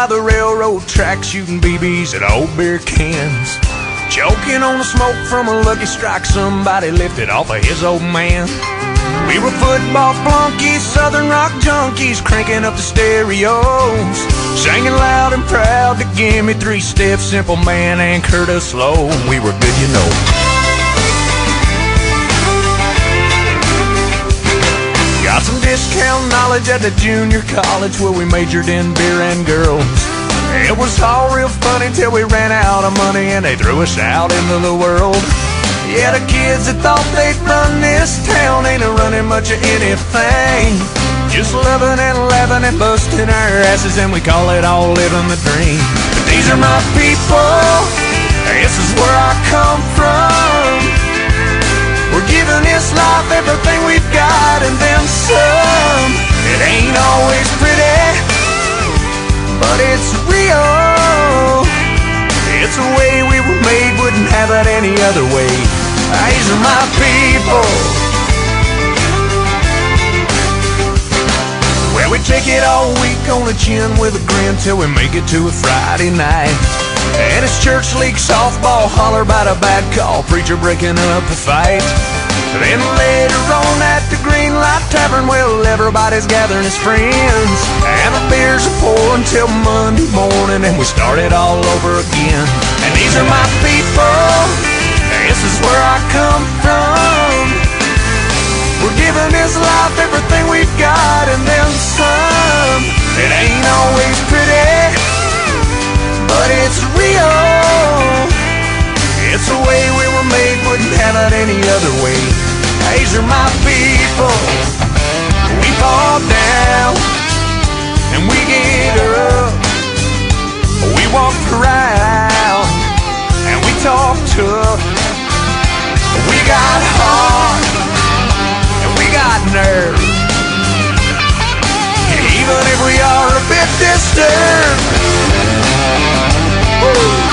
by the railroad tracks, shooting BBs at old beer cans. Choking on the smoke from a Lucky Strike somebody lifted off of his old man. We were football flunkies, southern rock junkies, cranking up the stereos, singing loud and proud to Give Me Three Steps, Simple Man, and Curtis Slow. We were good, you know. Got some discount knowledge at the junior college where we majored in beer and girls. It was all real funny till we ran out of money and they threw us out into the world. Yeah, the kids that thought they'd run this town ain't running much of anything. Just loving and laughing and busting our asses, and we call it all living the dream. But these are my people, this is where I come from. We're giving this life everything we've got and then some. It ain't always pretty, but it's real. It's the way we were made, wouldn't have it any other way. These are my people. Well, we take it all week on the chin with a grin till we make it to a Friday night. And it's church league softball, holler about a bad call, preacher breaking up a fight. Then later on at the Green Light Tavern, well, everybody's gathering as friends, and the beers are pouring till Monday morning, and we start it all over again. And these are my people, this is where I come from. We're giving this life everything we've got and then some. It ain't always pretty, but it's real. It's the way we were made, wouldn't have it any other way. These are my people. We fall down and we get up. We walk around and we talk tough. We got heart and we got nerve, even if we are a bit disturbed. Woo!